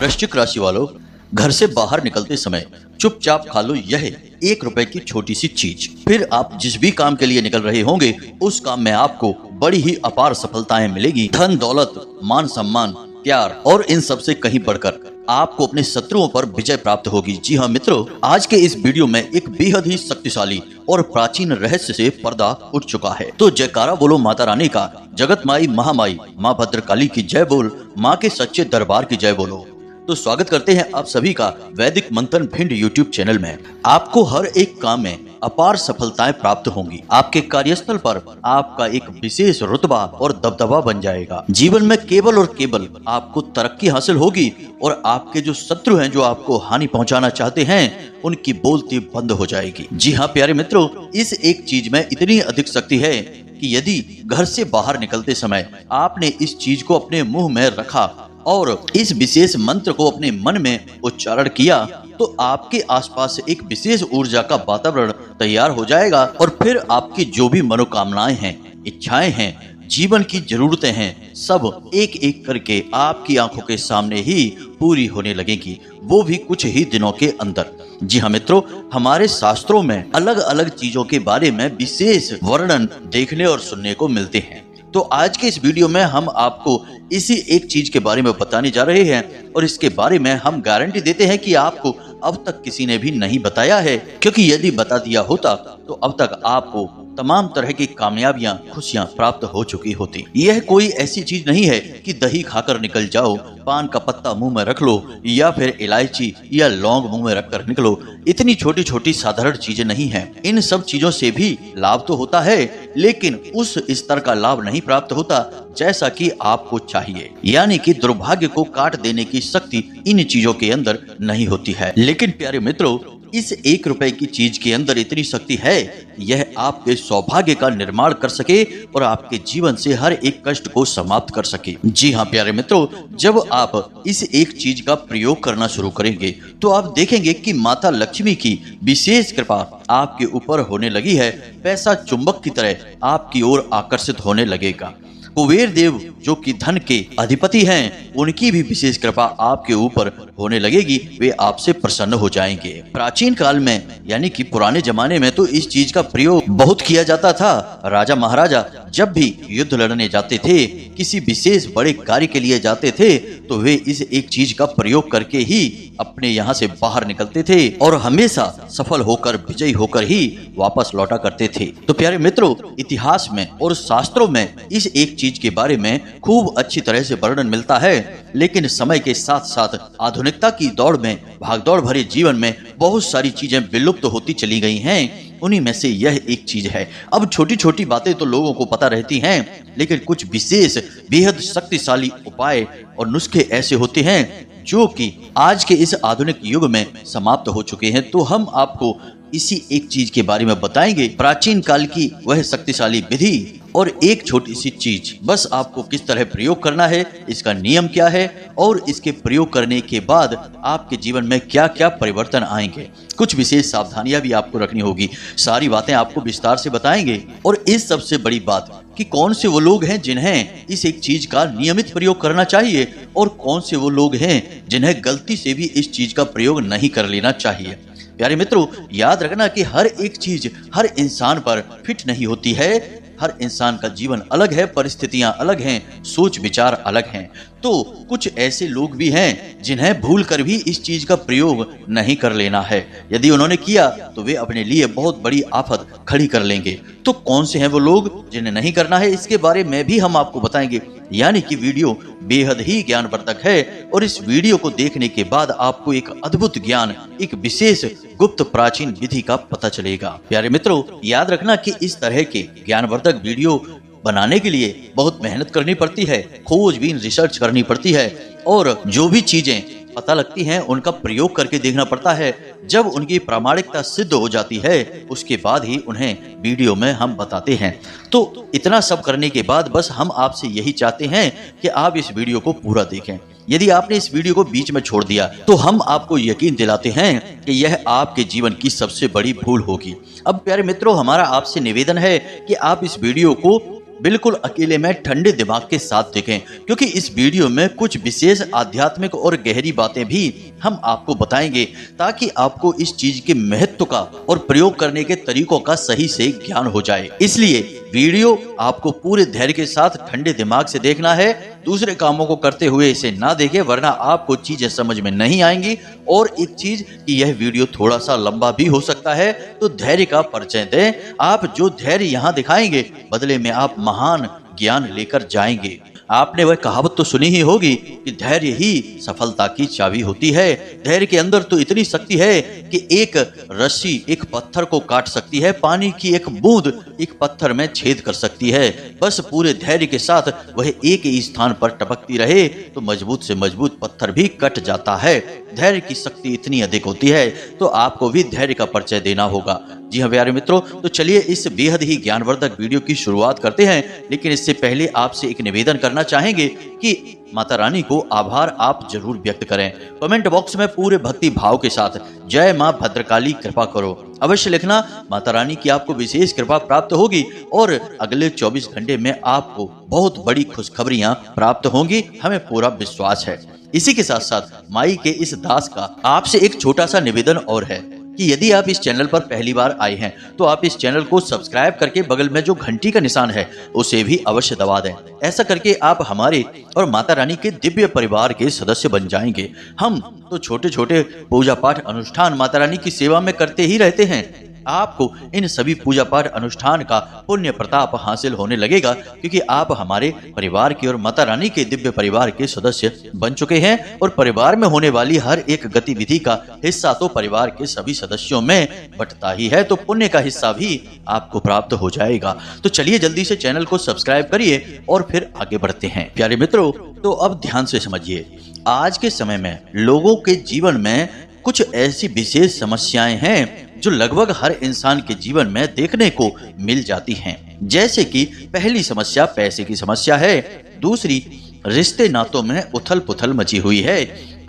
वृश्चिक राशि वालों, घर से बाहर निकलते समय चुपचाप खा लो यह 1 रुपए की छोटी सी चीज। फिर आप जिस भी काम के लिए निकल रहे होंगे उस काम में आपको बड़ी ही अपार सफलताएं मिलेगी। धन दौलत, मान सम्मान, प्यार और इन सब से कहीं बढ़कर आपको अपने शत्रुओं पर विजय प्राप्त होगी। जी हाँ मित्रों, आज के इस वीडियो में एक बेहद ही शक्तिशाली और प्राचीन रहस्य से पर्दा उठ चुका है। तो जयकारा बोलो माता रानी का, जगत माई महामाई माँ भद्रकाली की जय बोल, माँ के सच्चे दरबार की जय बोलो। तो स्वागत करते हैं आप सभी का वैदिक मंथन भिंड यूट्यूब चैनल में। आपको हर एक काम में अपार सफलताएं प्राप्त होंगी। आपके कार्यस्थल पर आपका एक विशेष रुतबा और दबदबा बन जाएगा। जीवन में केवल और केवल आपको तरक्की हासिल होगी और आपके जो शत्रु हैं, जो आपको हानि पहुंचाना चाहते हैं, उनकी बोलती बंद हो जाएगी। जी हाँ प्यारे मित्रों, इस एक चीज में इतनी अधिक शक्ति है कि यदि घर से बाहर निकलते समय आपने इस चीज को अपने मुंह में रखा और इस विशेष मंत्र को अपने मन में उच्चारण किया तो आपके आसपास एक विशेष ऊर्जा का वातावरण तैयार हो जाएगा और फिर आपकी जो भी मनोकामनाएं हैं, इच्छाएं हैं, जीवन की जरूरतें हैं, सब एक एक करके आपकी आंखों के सामने ही पूरी होने लगेगी, वो भी कुछ ही दिनों के अंदर। जी हाँ मित्रों, हमारे शास्त्रों में अलग अलग चीजों के बारे में विशेष वर्णन देखने और सुनने को मिलते हैं। तो आज के इस वीडियो में हम आपको इसी एक चीज के बारे में बताने जा रहे हैं और इसके बारे में हम गारंटी देते हैं कि आपको अब तक किसी ने भी नहीं बताया है, क्योंकि यदि बता दिया होता तो अब तक आपको तमाम तरह की कामयाबियां, खुशियां प्राप्त हो चुकी होती। यह कोई ऐसी चीज नहीं है कि दही खाकर निकल जाओ, पान का पत्ता मुंह में रख लो या फिर इलायची या लौंग मुंह में रखकर निकलो। इतनी छोटी छोटी साधारण चीजें नहीं है। इन सब चीजों से भी लाभ तो होता है, लेकिन उस स्तर का लाभ नहीं प्राप्त होता जैसा कि आपको चाहिए। यानी कि दुर्भाग्य को काट देने की शक्ति इन चीजों के अंदर नहीं होती है। लेकिन प्यारे मित्रों, इस 1 रुपए की चीज के अंदर इतनी शक्ति है, यह आपके सौभाग्य का निर्माण कर सके और आपके जीवन से हर एक कष्ट को समाप्त कर सके। जी हाँ प्यारे मित्रों, जब आप इस एक चीज का प्रयोग करना शुरू करेंगे तो आप देखेंगे कि माता लक्ष्मी की विशेष कृपा आपके ऊपर होने लगी है। पैसा चुंबक की तरह आपकी ओर आकर्षित होने लगेगा। कुबेर देव जो कि धन के अधिपति हैं, उनकी भी विशेष कृपा आपके ऊपर होने लगेगी। वे आपसे प्रसन्न हो जाएंगे। प्राचीन काल में यानी कि पुराने जमाने में तो इस चीज का प्रयोग बहुत किया जाता था। राजा महाराजा जब भी युद्ध लड़ने जाते थे, किसी विशेष बड़े कार्य के लिए जाते थे, तो वे इस एक चीज का प्रयोग करके ही अपने यहाँ से बाहर निकलते थे और हमेशा सफल होकर, विजयी होकर ही वापस लौटा करते थे। तो प्यारे मित्रों, इतिहास में और शास्त्रों में इस एक चीज के बारे में खूब अच्छी तरह से वर्णन मिलता है। लेकिन समय के साथ साथ आधुनिकता की दौड़ में, भागदौड़ भरे जीवन में बहुत सारी चीजें विलुप्त होती चली गई हैं। उन्हीं में से यह एक चीज है। अब छोटी छोटी बातें तो लोगों को पता रहती हैं, लेकिन कुछ विशेष बेहद शक्तिशाली उपाय और नुस्खे ऐसे होते हैं जो कि आज के इस आधुनिक युग में समाप्त हो चुके हैं। तो हम आपको इसी एक चीज के बारे में बताएंगे, प्राचीन काल की वह शक्तिशाली विधि और एक छोटी सी चीज। बस आपको किस तरह प्रयोग करना है, इसका नियम क्या है और इसके प्रयोग करने के बाद आपके जीवन में क्या क्या परिवर्तन आएंगे। कुछ विशेष सावधानियां भी आपको रखनी होगी। सारी बातें आपको विस्तार से बताएंगे। और इस सबसे बड़ी बात कि कौन से वो लोग हैं जिन्हें इस एक चीज का नियमित प्रयोग करना चाहिए और कौन से वो लोग हैं जिन्हें गलती से भी इस चीज का प्रयोग नहीं कर लेना चाहिए। प्यारे मित्रों, याद रखना कि हर एक चीज हर इंसान पर फिट नहीं होती है। हर इंसान का जीवन अलग है, परिस्थितियां अलग हैं, सोच विचार अलग हैं। तो कुछ ऐसे लोग भी हैं जिन्हें भूल कर भी इस चीज का प्रयोग नहीं कर लेना है। यदि उन्होंने किया तो वे अपने लिए बहुत बड़ी आफत खड़ी कर लेंगे। तो कौन से हैं वो लोग जिन्हें नहीं करना है, इसके बारे में भी हम आपको बताएंगे। यानी कि वीडियो बेहद ही ज्ञानवर्धक है और इस वीडियो को देखने के बाद आपको एक अद्भुत ज्ञान, एक विशेष गुप्त प्राचीन विधि का पता चलेगा। प्यारे मित्रों, याद रखना कि इस तरह के ज्ञानवर्धक वीडियो बनाने के लिए बहुत मेहनत करनी पड़ती है, खोजबीन रिसर्च करनी पड़ती है और जो भी चीजें पता लगती हैं उनका प्रयोग करके देखना पड़ता है। जब उनकी प्रामाणिकता सिद्ध हो जाती है उसके बाद ही उन्हें वीडियो में हम बताते हैं। तो इतना सब करने के बाद बस हम आपसे यही चाहते हैं कि आप इस वीडियो को पूरा देखें। यदि आपने इस वीडियो को बीच में छोड़ दिया तो हम आपको यकीन दिलाते हैं कि यह आपके जीवन की सबसे बड़ी भूल होगी। अब प्यारे मित्रों, हमारा आपसे निवेदन है कि आप इस वीडियो को बिल्कुल अकेले में ठंडे दिमाग के साथ देखें, क्योंकि इस वीडियो में कुछ विशेष आध्यात्मिक और गहरी बातें भी हम आपको बताएंगे, ताकि आपको इस चीज के महत्व का और प्रयोग करने के तरीकों का सही से ज्ञान हो जाए। इसलिए वीडियो आपको पूरे धैर्य के साथ ठंडे दिमाग से देखना है। दूसरे कामों को करते हुए इसे ना देखें, वरना आपको चीजें समझ में नहीं आएंगी। और एक चीज कि यह वीडियो थोड़ा सा लंबा भी हो सकता है, तो धैर्य का परिचय दें। आप जो धैर्य यहाँ दिखाएंगे, बदले में आप महान ज्ञान लेकर जाएंगे। आपने वह कहावत तो सुनी ही होगी कि धैर्य ही सफलता की चाबी होती है। धैर्य के अंदर तो इतनी शक्ति है कि एक रस्सी एक पत्थर को काट सकती है, पानी की एक बूंद एक पत्थर में छेद कर सकती है। बस पूरे धैर्य के साथ वह एक ही स्थान पर टपकती रहे तो मजबूत से मजबूत पत्थर भी कट जाता है। धैर्य की शक्ति इतनी अधिक होती है, तो आपको भी धैर्य का परिचय देना होगा। जी हाँ प्यारे मित्रों, तो चलिए इस बेहद ही ज्ञानवर्धक वीडियो की शुरुआत करते हैं। लेकिन इससे पहले आपसे एक निवेदन करना चाहेंगे कि माता रानी को आभार आप जरूर व्यक्त करें। कमेंट बॉक्स में पूरे भक्ति भाव के साथ जय मां भद्रकाली कृपा करो अवश्य लिखना। माता रानी की आपको विशेष कृपा प्राप्त होगी और अगले 24 घंटे में आपको बहुत बड़ी खुशखबरियां प्राप्त होंगी, हमें पूरा विश्वास है। इसी के साथ साथ माई के इस दास का आपसे एक छोटा सा निवेदन और है कि यदि आप इस चैनल पर पहली बार आए हैं तो आप इस चैनल को सब्सक्राइब करके बगल में जो घंटी का निशान है उसे भी अवश्य दबा दें। ऐसा करके आप हमारे और माता रानी के दिव्य परिवार के सदस्य बन जाएंगे। हम तो छोटे छोटे पूजा पाठ अनुष्ठान माता रानी की सेवा में करते ही रहते हैं। आपको इन सभी पूजा पाठ अनुष्ठान का पुण्य प्रताप हासिल होने लगेगा, क्योंकि आप हमारे परिवार के और माता रानी के दिव्य परिवार के सदस्य बन चुके हैं। और परिवार में होने वाली हर एक गतिविधि का हिस्सा तो परिवार के सभी सदस्यों में बंटता ही है, तो पुण्य का हिस्सा भी आपको प्राप्त हो जाएगा। तो चलिए जल्दी से चैनल को सब्सक्राइब करिए और फिर आगे बढ़ते हैं। प्यारे मित्रों, तो अब ध्यान से समझिए, आज के समय में लोगों के जीवन में कुछ ऐसी विशेष समस्याएं हैं जो लगभग हर इंसान के जीवन में देखने को मिल जाती हैं। जैसे कि पहली समस्या पैसे की समस्या है, दूसरी रिश्ते नातों में उथल पुथल मची हुई है,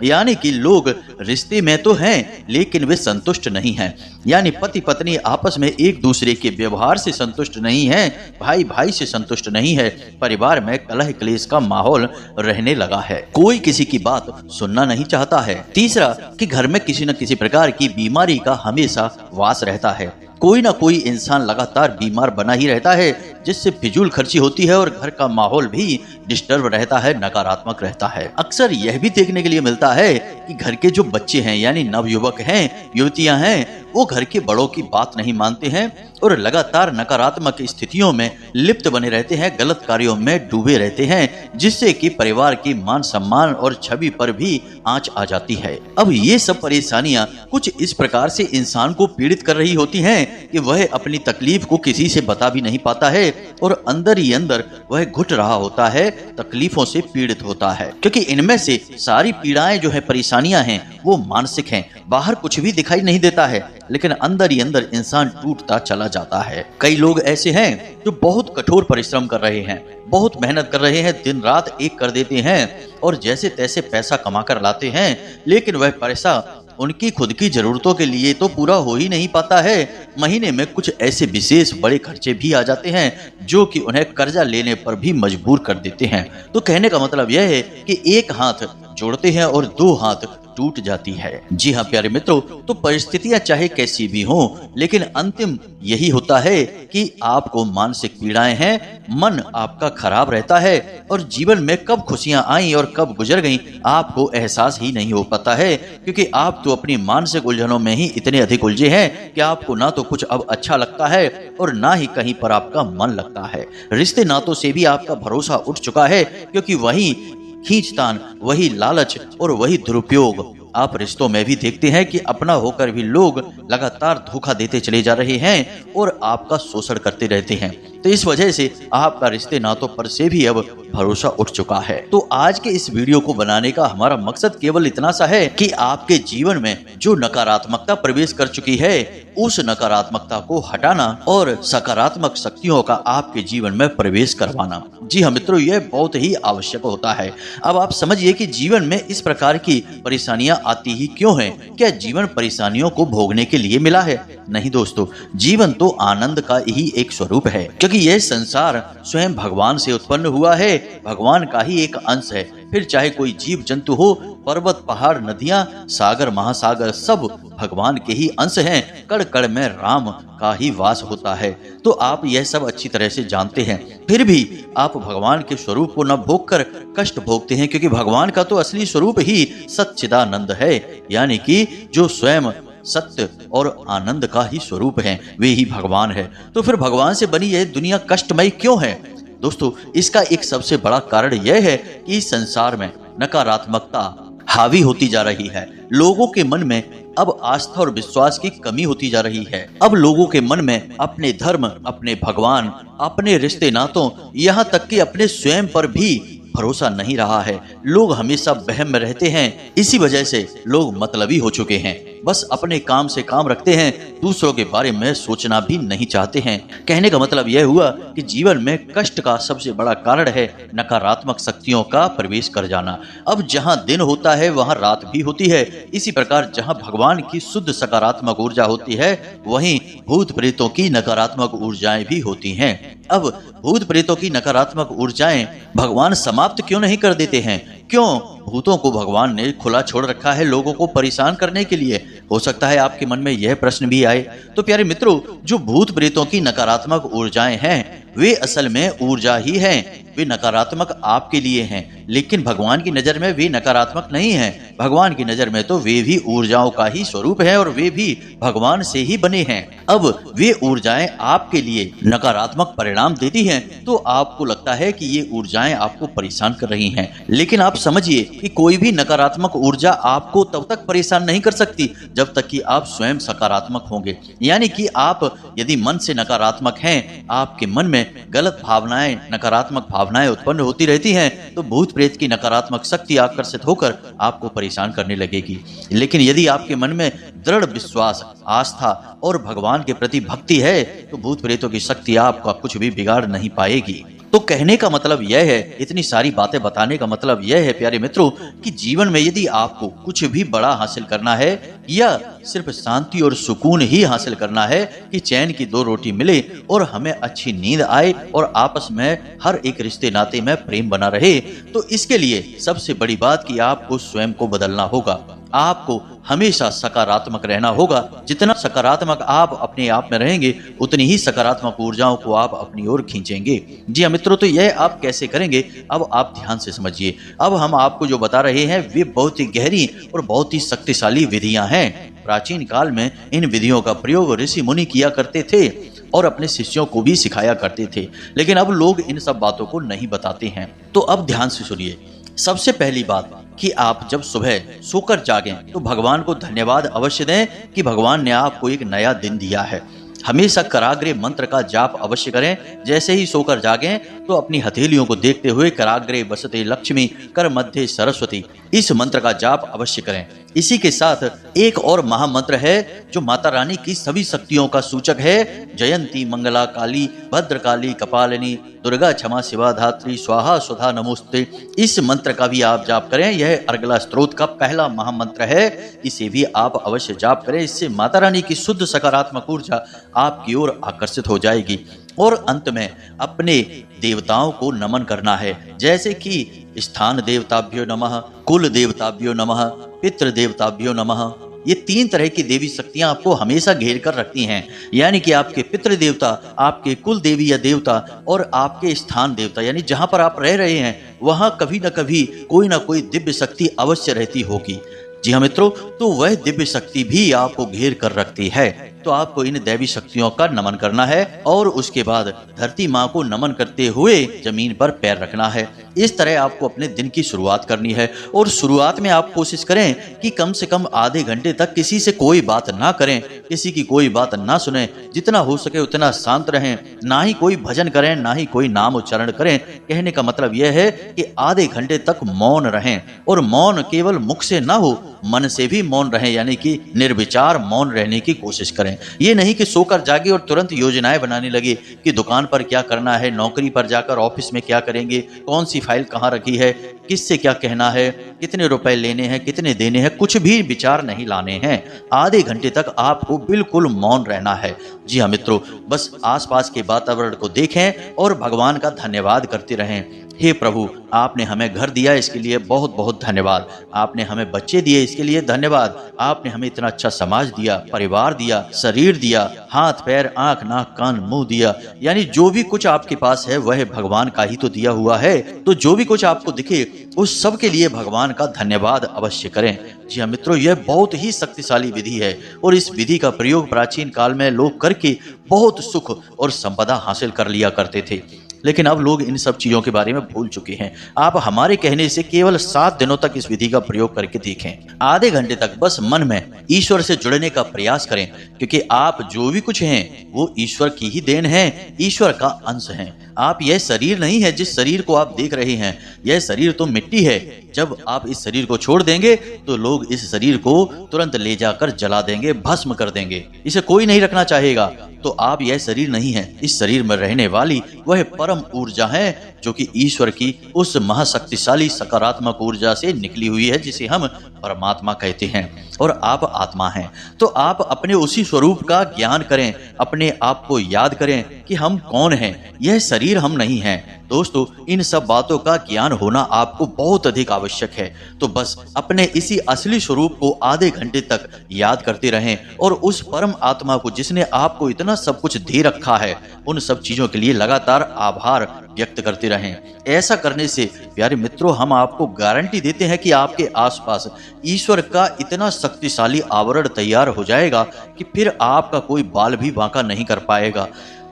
यानी कि लोग रिश्ते में तो हैं लेकिन वे संतुष्ट नहीं हैं, यानी पति पत्नी आपस में एक दूसरे के व्यवहार से संतुष्ट नहीं हैं, भाई भाई से संतुष्ट नहीं है, परिवार में कलह क्लेश का माहौल रहने लगा है, कोई किसी की बात सुनना नहीं चाहता है। तीसरा कि घर में किसी न किसी प्रकार की बीमारी का हमेशा वास रहता है, कोई ना कोई इंसान लगातार बीमार बना ही रहता है, जिससे फिजूल खर्ची होती है और घर का माहौल भी डिस्टर्ब रहता है, नकारात्मक रहता है। अक्सर यह भी देखने के लिए मिलता है कि घर के जो बच्चे हैं यानी नवयुवक हैं, युवतियां हैं, वो घर के बड़ों की बात नहीं मानते हैं और लगातार नकारात्मक स्थितियों में लिप्त बने रहते हैं, गलत कार्यों में डूबे रहते हैं, जिससे कि परिवार की मान सम्मान और छवि पर भी आंच आ जाती है। अब ये सब परेशानियां कुछ इस प्रकार से इंसान को पीड़ित कर रही होती हैं कि वह अपनी तकलीफ को किसी से बता भी नहीं पाता है और अंदर ही अंदर वह घुट रहा होता है, तकलीफों से पीड़ित होता है। क्योंकि इनमें से सारी पीड़ाएं जो है, परेशानियां हैं, वो मानसिक हैं। बाहर कुछ भी दिखाई नहीं देता है, लेकिन अंदर ही अंदर इंसान टूटता चला जाता है। कई लोग ऐसे हैं जो बहुत कठोर परिश्रम कर रहे हैं, बहुत मेहनत कर रहे हैं, दिन रात एक कर देते हैं और जैसे तैसे पैसा कमा कर लाते हैं, लेकिन वह पैसा उनकी खुद की जरूरतों के लिए तो पूरा हो ही नहीं पाता है। महीने में कुछ ऐसे विशेष बड़े खर्चे भी आ जाते हैं जो कि उन्हें कर्जा लेने पर भी मजबूर कर देते हैं। तो कहने का मतलब यह है कि एक हाथ जोड़ते हैं और दो हाथ टूट जाती है। जी हाँ प्यारे मित्रों, तो परिस्थितियां चाहे कैसी भी हों, लेकिन अंतिम यही होता है कि आपको मानसिक पीड़ाएं हैं, मन आपका खराब रहता है और जीवन में कब खुशियां आई और कब गुजर गईं आपको एहसास ही नहीं हो पाता है, क्योंकि आप तो अपनी मानसिक उलझनों में ही इतने अधिक उलझे हैं कि आपको ना तो कुछ अब अच्छा लगता है और ना ही कहीं पर आपका मन लगता है। रिश्ते नातों से भी आपका भरोसा उठ चुका है, क्योंकि वही खींचतान, वही लालच और वही दुरुपयोग आप रिश्तों में भी देखते हैं कि अपना होकर भी लोग लगातार धोखा देते चले जा रहे हैं और आपका शोषण करते रहते हैं। तो इस वजह से आपका रिश्ते नातों पर से भी अब भरोसा उठ चुका है। तो आज के इस वीडियो को बनाने का हमारा मकसद केवल इतना सा है कि आपके जीवन में जो नकारात्मकता प्रवेश कर चुकी है उस नकारात्मकता को हटाना और सकारात्मक शक्तियों का आपके जीवन में प्रवेश करवाना। जी हाँ मित्रों, यह बहुत ही आवश्यक होता है। अब आप समझिए कि जीवन में इस प्रकार की परेशानियां आती ही क्यों हैं? क्या जीवन परेशानियों को भोगने के लिए मिला है? नहीं दोस्तों, जीवन तो आनंद का ही एक स्वरूप है, क्योंकि यह संसार स्वयं भगवान से उत्पन्न हुआ है, भगवान का ही एक अंश है। फिर चाहे कोई जीव जंतु हो, पर्वत पहाड़ नदियां सागर महासागर सब भगवान के ही अंश हैं। कण कण में राम का ही वास होता है। तो आप यह सब अच्छी तरह से जानते हैं, फिर भी आप भगवान के स्वरूप को न भोग कर कष्ट भोगते हैं, क्योंकि भगवान का तो असली स्वरूप ही सच्चिदानंद है, यानी कि जो स्वयं सत्य और आनंद का ही स्वरूप है, वे ही भगवान है। तो फिर भगवान से बनी यह दुनिया कष्टमयी क्यों है? दोस्तों, इसका एक सबसे बड़ा कारण यह है कि इस संसार में नकारात्मकता हावी होती जा रही है। लोगों के मन में अब आस्था और विश्वास की कमी होती जा रही है। अब लोगों के मन में अपने धर्म, अपने भगवान, अपने रिश्ते नातों, यहाँ तक कि अपने स्वयं पर भी भरोसा नहीं रहा है। लोग हमेशा वहम में रहते हैं। इसी वजह से लोग मतलबी हो चुके हैं, बस अपने काम से काम रखते हैं, दूसरों के बारे में सोचना भी नहीं चाहते हैं। कहने का मतलब यह हुआ कि जीवन में कष्ट का सबसे बड़ा कारण है नकारात्मक शक्तियों का प्रवेश कर जाना। अब जहां दिन होता है वहां रात भी होती है। इसी प्रकार जहां भगवान की शुद्ध सकारात्मक ऊर्जा होती है, वहीं भूत प्रेतों की नकारात्मक ऊर्जाएं भी होती हैं। अब भूत प्रेतों की नकारात्मक ऊर्जाएं भगवान समाप्त क्यों नहीं कर देते हैं? क्यों भूतों को भगवान ने खुला छोड़ रखा है लोगों को परेशान करने के लिए? हो सकता है आपके मन में यह प्रश्न भी आए। तो प्यारे मित्रों, जो भूत प्रेतों की नकारात्मक ऊर्जाएं हैं, वे असल में ऊर्जा ही हैं। वे नकारात्मक आपके लिए हैं, लेकिन भगवान की नजर में वे नकारात्मक नहीं हैं। भगवान की नजर में तो वे भी ऊर्जाओं का ही स्वरूप है और वे भी भगवान से ही बने हैं। अब वे ऊर्जाएं आपके लिए नकारात्मक परिणाम देती हैं, तो आपको लगता है कि ये ऊर्जाएं आपको परेशान कर रही हैं। लेकिन आप समझिए कि कोई भी नकारात्मक ऊर्जा आपको तब तक परेशान नहीं कर सकती जब तक कि आप स्वयं सकारात्मक होंगे। यानी कि आप यदि मन से नकारात्मक हैं, आपके मन में गलत भावनाएं, नकारात्मक भावनाएं उत्पन्न होती रहती हैं, तो भूत प्रेत की नकारात्मक शक्ति आकर्षित होकर आपको परेशान करने लगेगी। लेकिन यदि आपके मन में दृढ़ विश्वास, आस्था और भगवान के प्रति भक्ति है, तो भूत प्रेतों की शक्ति आपका कुछ भी बिगाड़ नहीं पाएगी। तो कहने का मतलब यह है, इतनी सारी बातें बताने का मतलब यह है प्यारे मित्रों, कि जीवन में यदि आपको कुछ भी बड़ा हासिल करना है या सिर्फ शांति और सुकून ही हासिल करना है कि चैन की 2 रोटी मिले और हमें अच्छी नींद आए और आपस में हर एक रिश्ते नाते में प्रेम बना रहे, तो इसके लिए सबसे बड़ी बात कि आपको स्वयं को बदलना होगा। आपको हमेशा सकारात्मक रहना होगा। जितना सकारात्मक आप अपने आप में रहेंगे, उतनी ही सकारात्मक ऊर्जाओं को आप अपनी ओर खींचेंगे। जी हाँ मित्रों, तो यह आप कैसे करेंगे, अब आप ध्यान से समझिए। अब हम आपको जो बता रहे हैं वे बहुत ही गहरी और बहुत ही शक्तिशाली विधियां हैं। प्राचीन काल में इन विधियों का प्रयोग ऋषि मुनि किया करते थे और अपने शिष्यों को भी सिखाया करते थे, लेकिन अब लोग इन सब बातों को नहीं बताते हैं। तो अब ध्यान से सुनिए। सबसे पहली बात कि आप जब सुबह सोकर जागें तो भगवान को धन्यवाद अवश्य दें कि भगवान ने आपको एक नया दिन दिया है। हमेशा कराग्रे मंत्र का जाप अवश्य करें। जैसे ही सोकर जागें तो अपनी हथेलियों को देखते हुए कराग्रे बसते लक्ष्मी कर मध्य सरस्वती, इस मंत्र का जाप अवश्य करें। इसी के साथ एक और महामंत्र है जो माता रानी की सभी शक्तियों का सूचक है। जयंती मंगला काली भद्रकाली कपालिनी दुर्गा क्षमा शिवा धात्री स्वाहा सुधा नमोस्ते, इस मंत्र का भी आप जाप करें। यह अर्गला स्तोत्र का पहला महामंत्र है, इसे भी आप अवश्य जाप करें। इससे माता रानी की शुद्ध सकारात्मक ऊर्जा आपकी ओर आकर्षित हो जाएगी। और अंत में अपने देवताओं को नमन करना है, जैसे कि स्थान देवताभ्यो नमः, कुल देवताभ्यो नमः, पितृ देवताभ्यो नमः। ये 3 तरह की देवी शक्तियां आपको हमेशा घेर कर रखती हैं, यानी कि आपके पितृ देवता, आपके कुल देवी या देवता और आपके स्थान देवता, यानी जहां पर आप रह रहे हैं वहां कभी न कभी कोई ना कोई दिव्य शक्ति अवश्य रहती होगी। जी हाँ मित्रों, तो वह दिव्य शक्ति भी आपको घेर कर रखती है। तो आपको इन दैवी शक्तियों का नमन करना है और उसके बाद धरती माँ को नमन करते हुए जमीन पर पैर रखना है। इस तरह आपको अपने दिन की शुरुआत करनी है। और शुरुआत में आप कोशिश करें कि कम से कम आधे घंटे तक किसी से कोई बात ना करें, किसी की कोई बात ना सुने। जितना हो सके उतना शांत रहें, ना ही कोई भजन करें, ना ही कोई नाम उच्चारण करें। कहने का मतलब यह है कि आधे घंटे तक मौन रहें, और मौन केवल मुख से ना हो, मन से भी मौन रहें, यानी कि निर्विचार मौन रहने की कोशिश करें। ये नहीं कि सोकर जागे और तुरंत योजनाएं बनाने लगे कि दुकान पर क्या करना है, नौकरी पर जाकर ऑफिस में क्या करेंगे, कौन सी फाइल कहाँ रखी है, किससे क्या कहना है, कितने रुपए लेने हैं, कितने देने हैं, कुछ भी विचार नहीं लाने हैं। आधे घंटे तक आपको बिल्कुल मौन रहना है। जी हाँ मित्रों, बस आसपास के वातावरण को देखें और भगवान का धन्यवाद करते रहें। हे प्रभु, आपने हमें घर दिया, इसके लिए बहुत बहुत धन्यवाद। आपने हमें बच्चे दिए, इसके लिए धन्यवाद। आपने हमें इतना अच्छा समाज दिया, परिवार दिया, शरीर दिया, हाथ पैर आंख नाक कान मुंह दिया। यानी जो भी कुछ आपके पास है वह भगवान का ही तो दिया हुआ है। तो जो भी कुछ आपको दिखे उस सब के लिए भगवान का धन्यवाद अवश्य करें। जी हाँ मित्रों, यह बहुत ही शक्तिशाली विधि है और इस विधि का प्रयोग प्राचीन काल में लोग करके बहुत सुख और संपदा हासिल कर लिया करते थे। लेकिन अब लोग इन सब चीजों के बारे में भूल चुके हैं। आप हमारे कहने से केवल 7 दिनों तक इस विधि का प्रयोग करके देखें। आधे घंटे तक बस मन में ईश्वर से जुड़ने का प्रयास करें, क्योंकि आप जो भी कुछ हैं वो ईश्वर की ही देन है, ईश्वर का अंश हैं। आप यह शरीर नहीं है जिस शरीर को आप देख रहे हैं, यह शरीर तो मिट्टी है। जब आप इस शरीर को छोड़ देंगे तो लोग इस शरीर को तुरंत ले जाकर जला देंगे, भस्म कर देंगे। इसे कोई नहीं रखना चाहेगा। तो आप यह शरीर नहीं है, इस शरीर में रहने वाली वह परम ऊर्जा है जो कि ईश्वर की उस महाशक्तिशाली सकारात्मक ऊर्जा से निकली हुई है, जिसे हम परमात्मा कहते हैं और आप आत्मा हैं। तो आप अपने उसी स्वरूप का ज्ञान करें, अपने आप को याद करें कि हम कौन हैं, यह शरीर हम नहीं हैं। दोस्तों, इन सब बातों का ज्ञान होना आपको बहुत अधिक आवश्यक है। तो बस अपने इसी असली स्वरूप को आधे घंटे तक याद करते रहें और उस परम आत्मा को जिसने आपको इतना सब कुछ दे रखा है, उन सब चीजों के लिए लगातार आभार व्यक्त करते रहें। ऐसा करने से प्यारे मित्रों, हम आपको गारंटी देते हैं कि आपके आसपास ईश्वर का इतना शक्तिशाली आवरण तैयार हो जाएगा कि फिर आपका कोई बाल भी बांका नहीं कर पाएगा।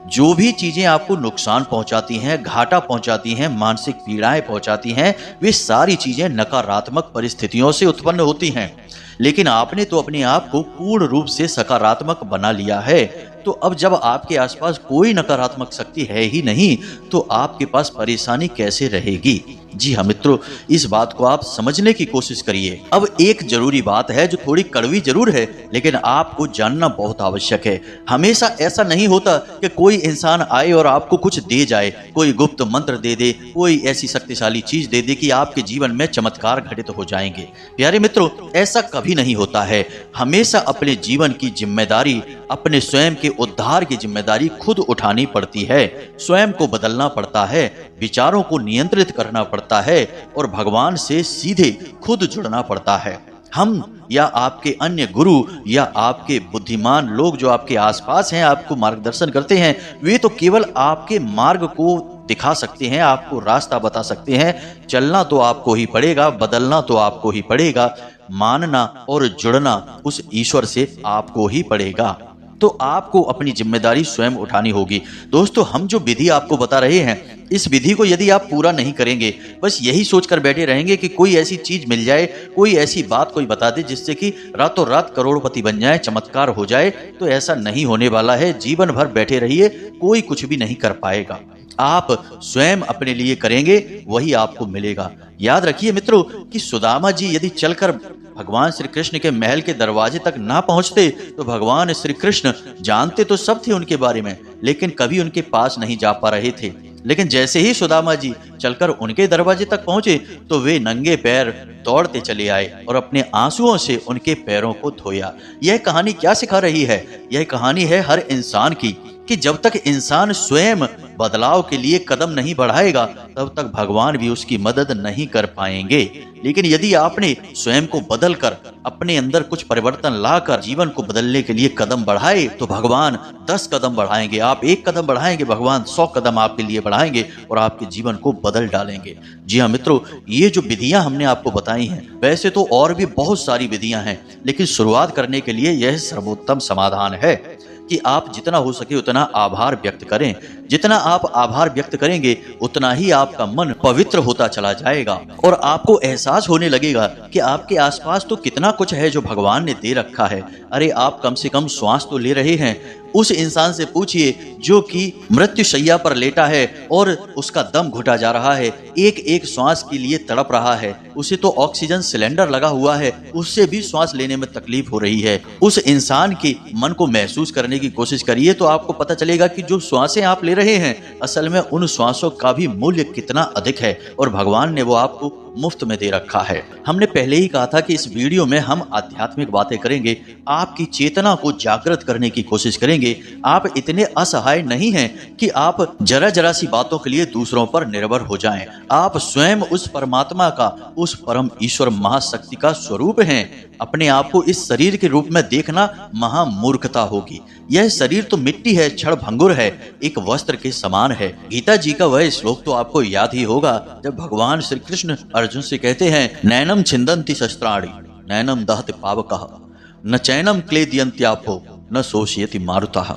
जो भी चीजें आपको नुकसान पहुंचाती हैं, घाटा पहुंचाती हैं, मानसिक पीड़ाएं पहुंचाती हैं, वे सारी चीजें नकारात्मक परिस्थितियों से उत्पन्न होती हैं। लेकिन आपने तो अपने आप को पूर्ण रूप से सकारात्मक बना लिया है। तो अब जब आपके आसपास कोई नकारात्मक शक्ति है ही नहीं, तो आपके पास परेशानी कैसे रहेगी। जी हाँ मित्रों, इस बात को आप समझने की कोशिश करिए। अब एक जरूरी बात है जो थोड़ी कड़वी जरूर है, लेकिन आपको जानना बहुत आवश्यक है। हमेशा ऐसा नहीं होता कि कोई इंसान आए और आपको कुछ दे जाए, कोई गुप्त मंत्र दे दे, कोई ऐसी शक्तिशाली चीज दे दे कि आपके जीवन में चमत्कार घटित हो जाएंगे। प्यारे मित्रों, ऐसा कभी नहीं होता है। हमेशा अपने जीवन की जिम्मेदारी, अपने स्वयं के उद्धार की जिम्मेदारी खुद उठानी पड़ती है। स्वयं को बदलना पड़ता है, विचारों को नियंत्रित करना पड़ता है और भगवान से सीधे खुद जुड़ना पड़ता है। हम या आपके अन्य गुरु या आपके बुद्धिमान लोग जो आपके आसपास हैं, आपको मार्गदर्शन करते हैं, वे तो केवल आपके मार्ग को दिखा सकते हैं, आपको रास्ता बता सकते हैं। चलना तो आपको ही पड़ेगा, बदलना तो आपको ही पड़ेगा, मानना और जुड़ना उस ईश्वर से आपको ही पड़ेगा। तो आपको अपनी जिम्मेदारी स्वयं उठानी होगी। दोस्तों, हम जो विधि आपको बता रहे हैं, इस विधि को यदि आप पूरा नहीं करेंगे, बस यही सोचकर बैठे रहेंगे कि कोई ऐसी चीज मिल जाए, कोई ऐसी बात कोई बता दे जिससे कि रातों रात करोड़पति बन जाए, चमत्कार हो जाए, तो ऐसा नहीं होने वाला है। जीवन भर बैठे रहिए, कोई कुछ भी नहीं कर पाएगा। आप स्वयं अपने लिए करेंगे, वही आपको मिलेगा। याद रखिए मित्रों कि सुदामा जी यदि चलकर भगवान श्री कृष्ण के महल के दरवाजे तक ना पहुंचते तो भगवान श्री कृष्ण जानते तो सब थे उनके बारे में, लेकिन कभी उनके पास नहीं जा पा रहे थे। लेकिन जैसे ही सुदामा जी चलकर उनके दरवाजे तक पहुंचे तो वे नंगे पैर दौड़ते चले आए और अपने आंसुओं से उनके पैरों को धोया। यह कहानी क्या सिखा रही है? यह कहानी है हर इंसान की कि जब तक इंसान स्वयं बदलाव के लिए कदम नहीं बढ़ाएगा, तब तक भगवान भी उसकी मदद नहीं कर पाएंगे। लेकिन यदि आपने स्वयं को बदलकर अपने अंदर कुछ परिवर्तन लाकर जीवन को बदलने के लिए कदम बढ़ाए, तो भगवान 10 कदम बढ़ाएंगे। आप 1 कदम बढ़ाएंगे, भगवान 100 कदम आपके लिए बढ़ाएंगे और आपके जीवन को बदल डालेंगे। जी हाँ मित्रों, ये जो विधियां हमने आपको बताई हैं, वैसे तो और भी बहुत सारी विधियां हैं, लेकिन शुरुआत करने के लिए यह सर्वोत्तम समाधान है कि आप जितना हो सके उतना आभार व्यक्त करें। जितना आप आभार व्यक्त करेंगे, उतना ही आपका मन पवित्र होता चला जाएगा और आपको एहसास होने लगेगा कि आपके आसपास तो कितना कुछ है जो भगवान ने दे रखा है। अरे, आप कम से कम श्वास तो ले रहे हैं। उस इंसान से पूछिए जो कि मृत्यु शैया पर लेटा है और उसका दम घुटा जा रहा है, एक एक श्वास के लिए तड़प रहा है। उसे तो ऑक्सीजन सिलेंडर लगा हुआ है, उससे भी श्वास लेने में तकलीफ हो रही है। उस इंसान के मन को महसूस करने की कोशिश करिए, तो आपको पता चलेगा कि जो श्वासें आप ले रहे हैं, असल में उन श्वासों का भी मूल्य कितना अधिक है और भगवान ने वो आपको मुफ्त में दे रखा है। हमने पहले ही कहा था कि इस वीडियो में हम आध्यात्मिक बातें करेंगे, आपकी चेतना को जागृत करने की कोशिश करेंगे। आप इतने असहाय नहीं हैं कि आप जरा जरा सी बातों के लिए दूसरों पर निर्भर हो जाएं। आप स्वयं उस परमात्मा का, उस परम ईश्वर महाशक्ति का स्वरूप हैं। अपने आप को इस शरीर के रूप में देखना महामूर्खता होगी। यह शरीर तो मिट्टी है, क्षण भंगुर है, एक वस्त्र के समान है। गीता जी का वह श्लोक तो आपको याद ही होगा, जब भगवान श्री कृष्ण अर्जुन से कहते हैं, नैनम छिन्दन्ति शस्त्राणि नैनम दहति पावकः न चैनम क्लेदयन्त्यापो न शोषयति मारुतः।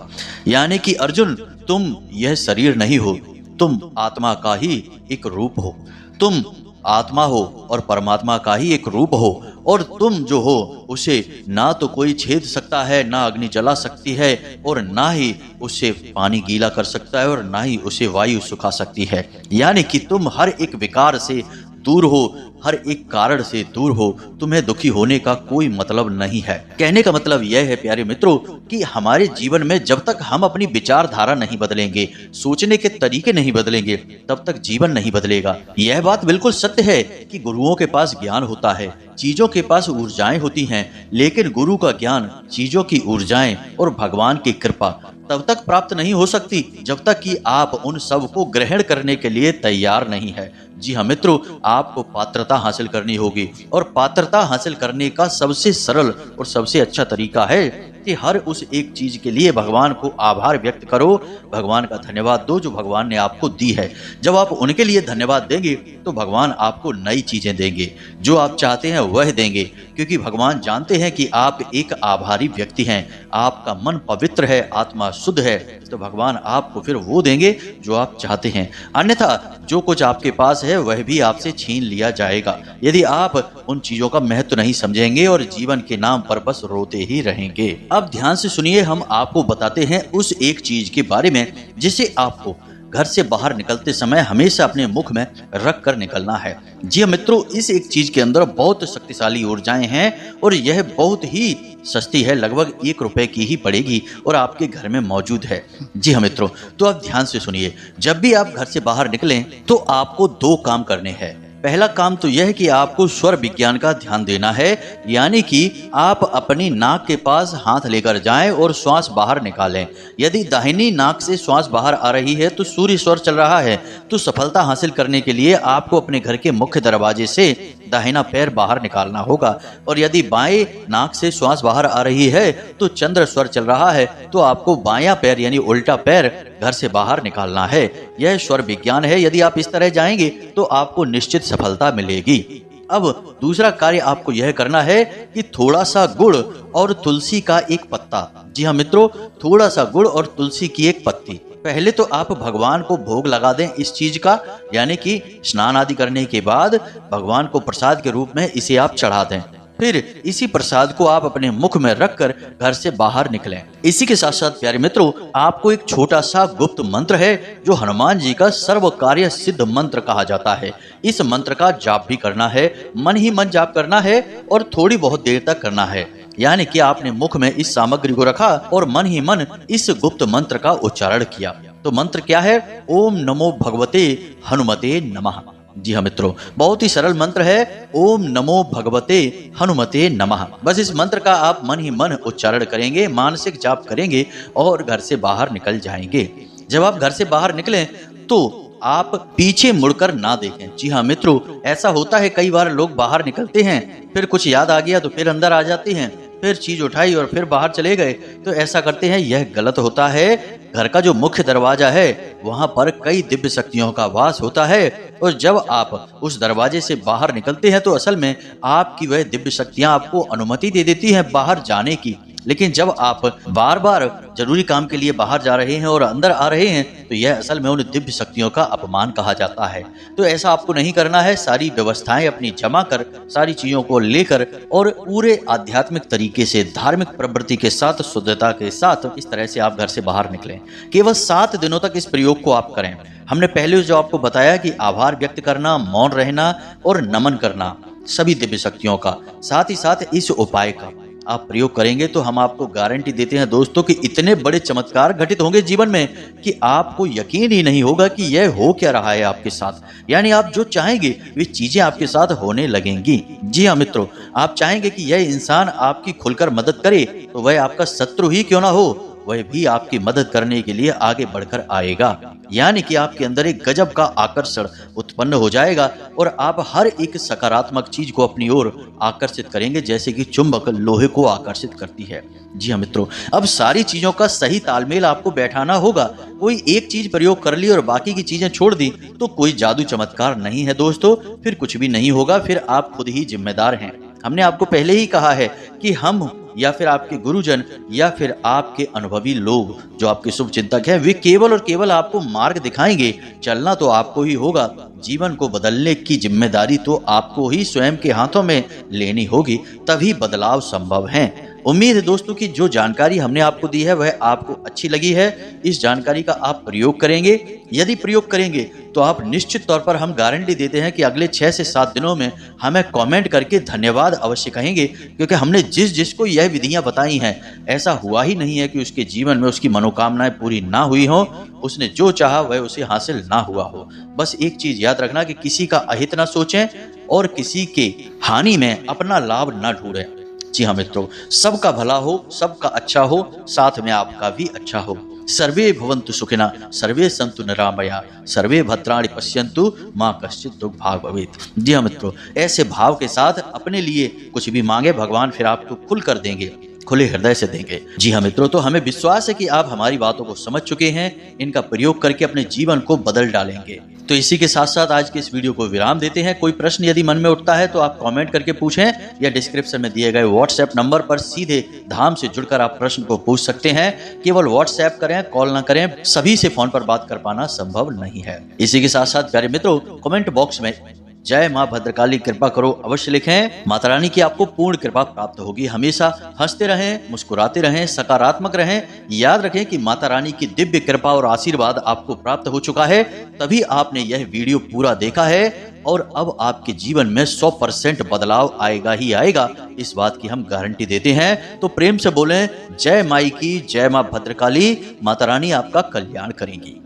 यानी कि अर्जुन, तुम यह शरीर नहीं हो, तुम आत्मा का ही एक रूप हो। तुम आत्मा हो और परमात्मा का ही एक रूप हो, और तुम जो हो उसे ना तो कोई छेद सकता है, ना अग्नि जला सकती है, और ना ही उसे पानी गीला कर सकता है, और ना ही उसे वायु सुखा सकती है। यानी कि तुम हर एक विकार से दूर हो, हर एक कारण से दूर हो। तुम्हें दुखी होने का कोई मतलब नहीं है। कहने का मतलब यह है प्यारे मित्रों कि हमारे जीवन में जब तक हम अपनी विचारधारा नहीं बदलेंगे, सोचने के तरीके नहीं बदलेंगे, तब तक जीवन नहीं बदलेगा। यह बात बिल्कुल सत्य है कि गुरुओं के पास ज्ञान होता है, चीजों के पास ऊर्जाएं होती हैं, लेकिन गुरु का ज्ञान, चीजों की ऊर्जाएं और भगवान की कृपा तब तक प्राप्त नहीं हो सकती जब तक कि आप उन सब को ग्रहण करने के लिए तैयार नहीं है। जी हाँ मित्रों, आपको पात्रता हासिल करनी होगी, और पात्रता हासिल करने का सबसे सरल और सबसे अच्छा तरीका है कि हर उस एक चीज के लिए भगवान को आभार व्यक्त करो, भगवान का धन्यवाद दो जो भगवान ने आपको दी है। जब आप उनके लिए धन्यवाद देंगे तो भगवान आपको नई चीजें देंगे, जो आप चाहते हैं वह देंगे, क्योंकि भगवान जानते हैं कि आप एक आभारी व्यक्ति हैं, आपका मन पवित्र है, आत्मा शुद्ध है, तो भगवान आपको फिर वो देंगे जो आप चाहते हैं। अन्यथा जो कुछ आपके पास है वह भी आपसे छीन लिया जाएगा, यदि आप उन चीजों का महत्व नहीं समझेंगे और जीवन के नाम पर बस रोते ही रहेंगे। अब ध्यान से सुनिए, हम आपको बताते हैं उस एक चीज के बारे में जिसे आपको घर से बाहर निकलते समय हमेशा अपने मुख में रख कर निकलना है। जी मित्रों, इस एक चीज के अंदर बहुत शक्तिशाली ऊर्जाएं हैं, और यह बहुत ही सस्ती है, लगभग 1 रुपए की ही पड़ेगी, और आपके घर में मौजूद है। जी हाँ मित्रों, तो आप ध्यान से सुनिए, जब भी आप घर से बाहर निकलें तो आपको 2 काम करने हैं। पहला काम तो यह है कि आपको स्वर विज्ञान का ध्यान देना है, यानी कि आप अपनी नाक के पास हाथ लेकर जाएं और श्वास बाहर निकालें। यदि दाहिनी नाक से श्वास बाहर आ रही है तो सूर्य स्वर चल रहा है, तो सफलता हासिल करने के लिए आपको अपने घर के मुख्य दरवाजे से दाहिना पैर बाहर निकालना होगा। और यदि बाएं नाक से श्वास बाहर आ रही है तो चंद्र स्वर चल रहा है, तो आपको बायां पैर यानी उल्टा पैर घर से बाहर निकालना है। यह स्वर विज्ञान है। यदि आप इस तरह जाएंगे तो आपको निश्चित सफलता मिलेगी। अब दूसरा कार्य आपको यह करना है कि थोड़ा सा गुड़ और तुलसी का एक पत्ता, जी हाँ मित्रों, थोड़ा सा गुड़ और तुलसी की एक पत्ती, पहले तो आप भगवान को भोग लगा दें इस चीज का, यानी कि स्नान आदि करने के बाद भगवान को प्रसाद के रूप में इसे आप चढ़ा दें। फिर इसी प्रसाद को आप अपने मुख में रखकर घर से बाहर निकलें। इसी के साथ साथ प्यारे मित्रों, आपको एक छोटा सा गुप्त मंत्र है जो हनुमान जी का सर्व कार्य सिद्ध मंत्र कहा जाता है। इस मंत्र का जाप भी करना है, मन ही मन जाप करना है, और थोड़ी बहुत देर तक करना है। यानी कि आपने मुख में इस सामग्री को रखा और मन ही मन इस गुप्त मंत्र का उच्चारण किया। तो मंत्र क्या है? ओम नमो भगवते हनुमते नमः। जी हाँ मित्रों, बहुत ही सरल मंत्र है, ओम नमो भगवते हनुमते नमः। बस इस मंत्र का आप मन ही मन उच्चारण करेंगे, मानसिक जाप करेंगे और घर से बाहर निकल जाएंगे। जब आप घर से बाहर निकलें तो आप पीछे मुड़कर ना देखें। जी हाँ मित्रों, ऐसा होता है, कई बार लोग बाहर निकलते हैं, फिर कुछ याद आ गया तो फिर अंदर आ जाते हैं, फिर चीज उठाई और फिर बाहर चले गए, तो ऐसा करते हैं, यह गलत होता है। घर का जो मुख्य दरवाजा है वहां पर कई दिव्य शक्तियों का वास होता है, और जब आप उस दरवाजे से बाहर निकलते हैं तो असल में आपकी वह दिव्य शक्तियां आपको अनुमति दे देती हैं बाहर जाने की। लेकिन जब आप बार बार जरूरी काम के लिए बाहर जा रहे हैं और अंदर आ रहे हैं तो यह असल में उन दिव्य शक्तियों का अपमान कहा जाता है। तो ऐसा आपको नहीं करना है। सारी व्यवस्थाएं अपनी जमा कर, सारी चीजों को लेकर और पूरे आध्यात्मिक तरीके से, धार्मिक प्रवृत्ति के साथ, शुद्धता के साथ इस तरह से आप घर से बाहर निकलें। केवल 7 दिनों तक इस प्रयोग को आप करें। हमने पहले जो आपको बताया कि आभार व्यक्त करना, मौन रहना और नमन करना सभी दिव्य शक्तियों का, साथ ही साथ इस उपाय का आप प्रयोग करेंगे तो हम आपको गारंटी देते हैं दोस्तों कि इतने बड़े चमत्कार घटित होंगे जीवन में कि आपको यकीन ही नहीं होगा कि यह हो क्या रहा है आपके साथ। यानी आप जो चाहेंगे वे चीजें आपके साथ होने लगेंगी। जी हाँ मित्रों, आप चाहेंगे कि यह इंसान आपकी खुलकर मदद करे तो वह आपका शत्रु ही क्यों ना हो, वह भी आपकी मदद करने के लिए आगे बढ़कर आएगा। यानी कि आपके अंदर एक गजब का आकर्षण उत्पन्न हो जाएगा और आप हर एक सकारात्मक चीज को अपनी ओर आकर्षित करेंगे, जैसे कि चुंबक लोहे को आकर्षित करती है। जी हाँ मित्रों, अब सारी चीजों का सही तालमेल आपको बैठाना होगा। कोई एक चीज प्रयोग कर ली और बाकी की चीजें छोड़ दी तो कोई जादू चमत्कार नहीं है दोस्तों, फिर कुछ भी नहीं होगा, फिर आप खुद ही जिम्मेदार हैं। हमने आपको पहले ही कहा है कि हम या फिर आपके गुरुजन या फिर आपके अनुभवी लोग जो आपके शुभ चिंतक हैं, वे केवल और केवल आपको मार्ग दिखाएंगे। चलना तो आपको ही होगा, जीवन को बदलने की जिम्मेदारी तो आपको ही स्वयं के हाथों में लेनी होगी, तभी बदलाव संभव है। उम्मीद है दोस्तों कि जो जानकारी हमने आपको दी है वह आपको अच्छी लगी है। इस जानकारी का आप प्रयोग करेंगे। यदि प्रयोग करेंगे तो आप निश्चित तौर पर हम गारंटी देते हैं कि अगले 6 से 7 दिनों में हमें कमेंट करके धन्यवाद अवश्य कहेंगे, क्योंकि हमने जिसको यह विधियां बताई हैं ऐसा हुआ ही नहीं है कि उसके जीवन में उसकी मनोकामनाएं पूरी ना हुई हो, उसने जो चाहा वह उसे हासिल ना हुआ हो। बस एक चीज याद रखना कि किसी का अहित ना सोचें और किसी के हानि में अपना लाभ ना ढूंढें। जी हाँ मित्रों, सबका भला हो, सबका अच्छा हो, साथ में आपका भी अच्छा हो। सर्वे भवन्तु सुखिनः, सर्वे सन्तु निरामया, सर्वे भद्राणि पश्यन्तु, माँ कश्चित् दुर्भाग् भवेत्। जी हाँ मित्रों, ऐसे भाव के साथ अपने लिए कुछ भी मांगे, भगवान फिर आपको खुल कर देंगे, खुले हृदय से देंगे। जी हाँ मित्रों, तो हमें विश्वास है कि आप हमारी बातों को समझ चुके हैं, इनका प्रयोग करके अपने जीवन को बदल डालेंगे। तो इसी के साथ साथ आज के इस वीडियो को विराम देते हैं। कोई प्रश्न यदि मन में उठता है तो आप कमेंट करके पूछें या डिस्क्रिप्शन में दिए गए व्हाट्सएप नंबर पर सीधे धाम से जुड़कर आप प्रश्न को पूछ सकते हैं। केवल व्हाट्सएप करें, कॉल ना करें, सभी से फोन पर बात कर पाना संभव नहीं है। इसी के साथ साथ प्यारे मित्रों, कमेंट बॉक्स में जय माँ भद्रकाली कृपा करो अवश्य लिखें। माता रानी की आपको पूर्ण कृपा प्राप्त होगी। हमेशा हंसते रहें, मुस्कुराते रहें, सकारात्मक रहें। याद रखें कि माता रानी की दिव्य कृपा और आशीर्वाद आपको प्राप्त हो चुका है, तभी आपने यह वीडियो पूरा देखा है और अब आपके जीवन में 100% बदलाव आएगा ही आएगा, इस बात की हम गारंटी देते हैं। तो प्रेम से बोलें जय माई की, जय माँ भद्रकाली। माता रानी आपका कल्याण करेंगी।